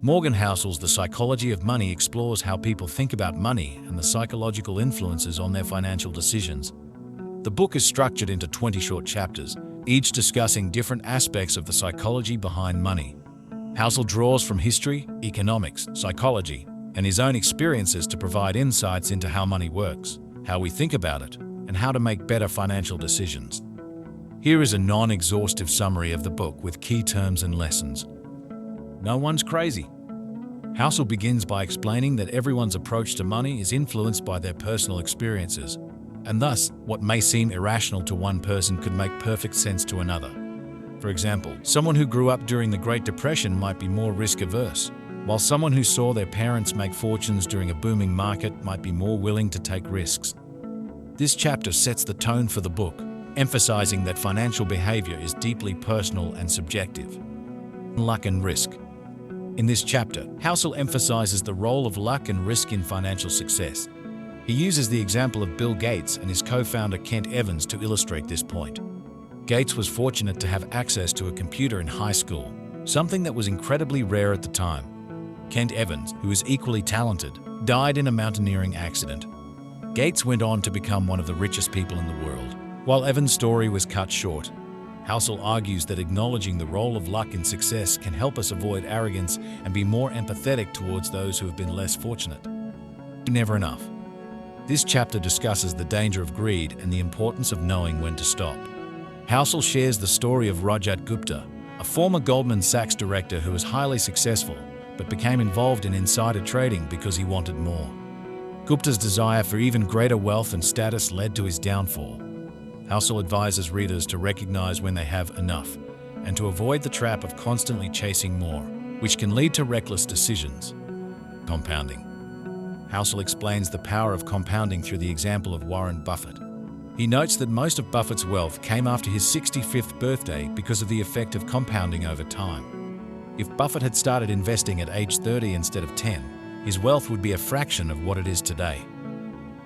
Morgan Housel's The Psychology of Money explores how people think about money and the psychological influences on their financial decisions. The book is structured into 20 short chapters, each discussing different aspects of the psychology behind money. Housel draws from history, economics, psychology, and his own experiences to provide insights into how money works, how we think about it, and how to make better financial decisions. Here is a non-exhaustive summary of the book with key terms and lessons. No one's crazy. Housel begins by explaining that everyone's approach to money is influenced by their personal experiences, and thus, what may seem irrational to one person could make perfect sense to another. For example, someone who grew up during the Great Depression might be more risk-averse, while someone who saw their parents make fortunes during a booming market might be more willing to take risks. This chapter sets the tone for the book, emphasizing that financial behavior is deeply personal and subjective. Luck and risk. In this chapter, Housel emphasizes the role of luck and risk in financial success. He uses the example of Bill Gates and his co-founder Kent Evans to illustrate this point. Gates was fortunate to have access to a computer in high school, something that was incredibly rare at the time. Kent Evans, who is equally talented, died in a mountaineering accident. Gates went on to become one of the richest people in the world, while Evans' story was cut short. Housel argues that acknowledging the role of luck in success can help us avoid arrogance and be more empathetic towards those who have been less fortunate. Never enough. This chapter discusses the danger of greed and the importance of knowing when to stop. Housel shares the story of Rajat Gupta, a former Goldman Sachs director who was highly successful but became involved in insider trading because he wanted more. Gupta's desire for even greater wealth and status led to his downfall. Housel advises readers to recognize when they have enough and to avoid the trap of constantly chasing more, which can lead to reckless decisions. Compounding. Housel explains the power of compounding through the example of Warren Buffett. He notes that most of Buffett's wealth came after his 65th birthday because of the effect of compounding over time. If Buffett had started investing at age 30 instead of 10, his wealth would be a fraction of what it is today.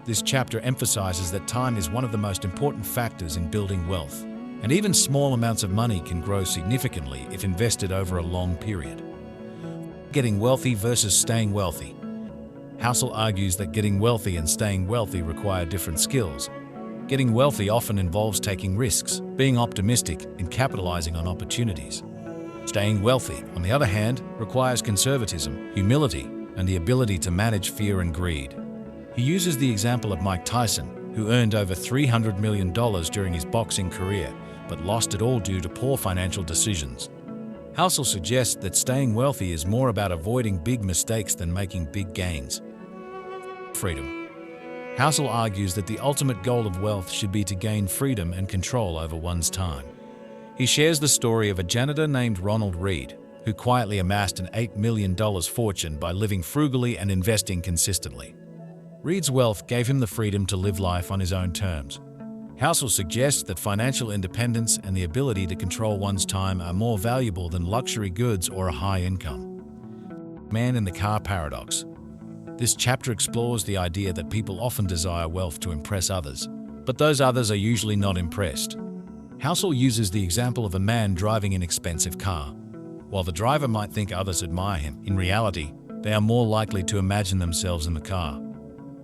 This chapter emphasizes that time is one of the most important factors in building wealth, and even small amounts of money can grow significantly if invested over a long period. Getting wealthy versus staying wealthy. Housel argues that getting wealthy and staying wealthy require different skills. Getting wealthy often involves taking risks, being optimistic, and capitalizing on opportunities. Staying wealthy, on the other hand, requires conservatism, humility, and the ability to manage fear and greed. He uses the example of Mike Tyson, who earned over $300 million during his boxing career, but lost it all due to poor financial decisions. Housel suggests that staying wealthy is more about avoiding big mistakes than making big gains. Freedom. Housel argues that the ultimate goal of wealth should be to gain freedom and control over one's time. He shares the story of a janitor named Ronald Reed, who quietly amassed an $8 million fortune by living frugally and investing consistently. Reed's wealth gave him the freedom to live life on his own terms. Housel suggests that financial independence and the ability to control one's time are more valuable than luxury goods or a high income. Man in the car paradox. This chapter explores the idea that people often desire wealth to impress others, but those others are usually not impressed. Housel uses the example of a man driving an expensive car. While the driver might think others admire him, in reality, they are more likely to imagine themselves in the car.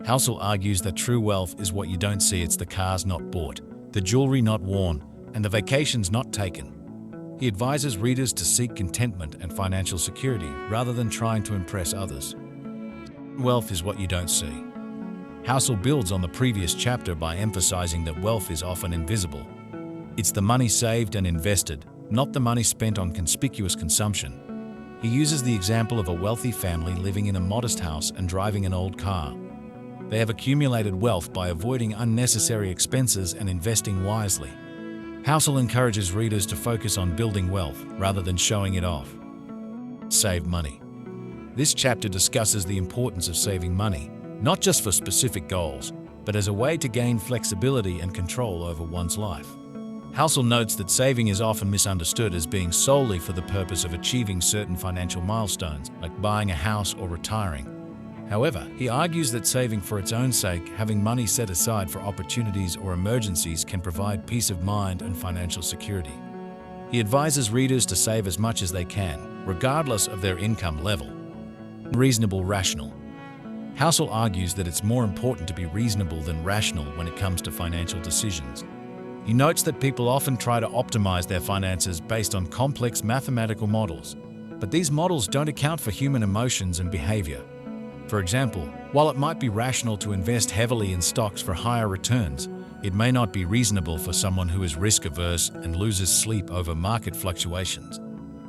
Housel argues that true wealth is what you don't see. It's the cars not bought, the jewelry not worn, and the vacations not taken. He advises readers to seek contentment and financial security rather than trying to impress others. Wealth is what you don't see. Housel builds on the previous chapter by emphasizing that wealth is often invisible. It's the money saved and invested, not the money spent on conspicuous consumption. He uses the example of a wealthy family living in a modest house and driving an old car. They have accumulated wealth by avoiding unnecessary expenses and investing wisely. Housel encourages readers to focus on building wealth rather than showing it off. Save money. This chapter discusses the importance of saving money, not just for specific goals, but as a way to gain flexibility and control over one's life. Housel notes that saving is often misunderstood as being solely for the purpose of achieving certain financial milestones, like buying a house or retiring. However, he argues that saving for its own sake, having money set aside for opportunities or emergencies, can provide peace of mind and financial security. He advises readers to save as much as they can, regardless of their income level, Reasonable, rational. Housel argues that it's more important to be reasonable than rational when it comes to financial decisions. He notes that people often try to optimize their finances based on complex mathematical models, but these models don't account for human emotions and behavior. For example, while it might be rational to invest heavily in stocks for higher returns, it may not be reasonable for someone who is risk-averse and loses sleep over market fluctuations.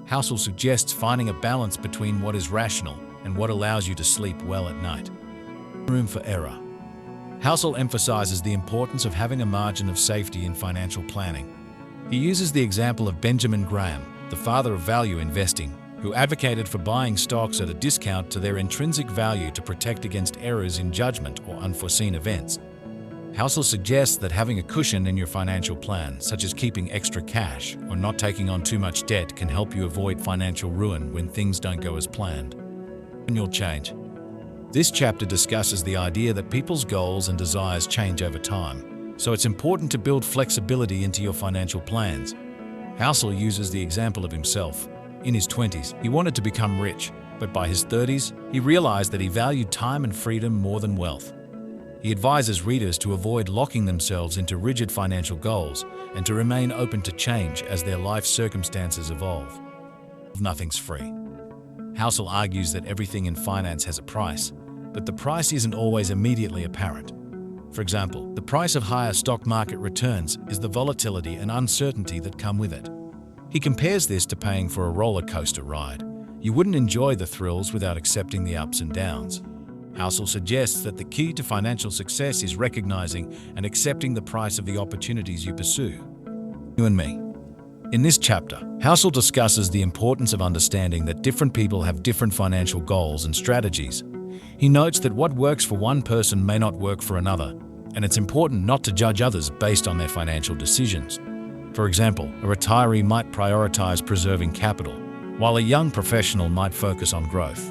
Housel suggests finding a balance between what is rational and what allows you to sleep well at night. Room for error. Housel emphasizes the importance of having a margin of safety in financial planning. He uses the example of Benjamin Graham, the father of value investing, who advocated for buying stocks at a discount to their intrinsic value to protect against errors in judgment or unforeseen events. Housel suggests that having a cushion in your financial plan, such as keeping extra cash or not taking on too much debt, can help you avoid financial ruin when things don't go as planned. Annual change. This chapter discusses the idea that people's goals and desires change over time, so it's important to build flexibility into your financial plans. Housel uses the example of himself. In his 20s, he wanted to become rich, but by his 30s, he realized that he valued time and freedom more than wealth. He advises readers to avoid locking themselves into rigid financial goals and to remain open to change as their life circumstances evolve. Nothing's free. Housel argues that everything in finance has a price, but the price isn't always immediately apparent. For example, the price of higher stock market returns is the volatility and uncertainty that come with it. He compares this to paying for a roller coaster ride. You wouldn't enjoy the thrills without accepting the ups and downs. Housel suggests that the key to financial success is recognizing and accepting the price of the opportunities you pursue. You and me. In this chapter, Housel discusses the importance of understanding that different people have different financial goals and strategies. He notes that what works for one person may not work for another, and it's important not to judge others based on their financial decisions. For example, a retiree might prioritize preserving capital, while a young professional might focus on growth.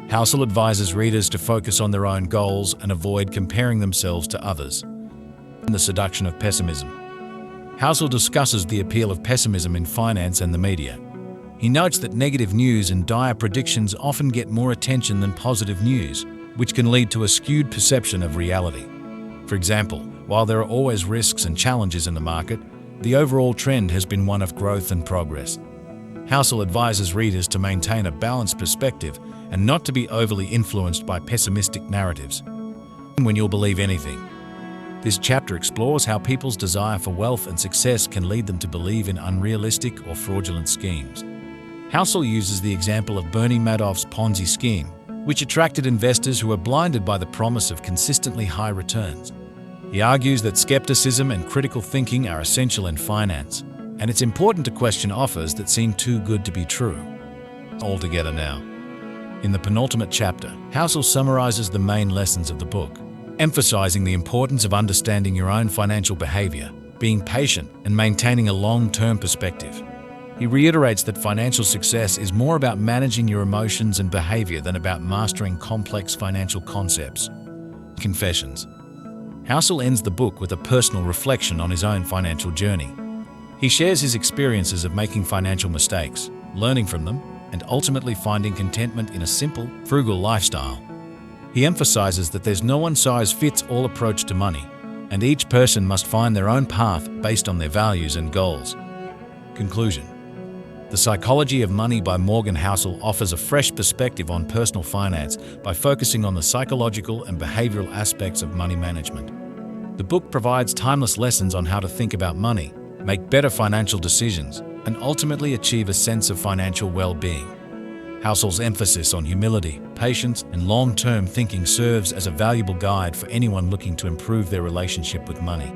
Housel advises readers to focus on their own goals and avoid comparing themselves to others. The seduction of pessimism. Housel discusses the appeal of pessimism in finance and the media. He notes that negative news and dire predictions often get more attention than positive news, which can lead to a skewed perception of reality. For example, while there are always risks and challenges in the market, the overall trend has been one of growth and progress. Housel advises readers to maintain a balanced perspective and not to be overly influenced by pessimistic narratives. When you'll believe anything. This chapter explores how people's desire for wealth and success can lead them to believe in unrealistic or fraudulent schemes. Housel uses the example of Bernie Madoff's Ponzi scheme, which attracted investors who were blinded by the promise of consistently high returns. He argues that skepticism and critical thinking are essential in finance, and it's important to question offers that seem too good to be true. All together now. In the penultimate chapter, Housel summarizes the main lessons of the book, emphasizing the importance of understanding your own financial behavior, being patient, and maintaining a long-term perspective. He reiterates that financial success is more about managing your emotions and behavior than about mastering complex financial concepts. Confessions. Housel ends the book with a personal reflection on his own financial journey. He shares his experiences of making financial mistakes, learning from them, and ultimately finding contentment in a simple, frugal lifestyle. He emphasizes that there's no one-size-fits-all approach to money, and each person must find their own path based on their values and goals. Conclusion. The Psychology of Money by Morgan Housel offers a fresh perspective on personal finance by focusing on the psychological and behavioral aspects of money management. The book provides timeless lessons on how to think about money, make better financial decisions, and ultimately achieve a sense of financial well-being. Housel's emphasis on humility, patience, and long-term thinking serves as a valuable guide for anyone looking to improve their relationship with money.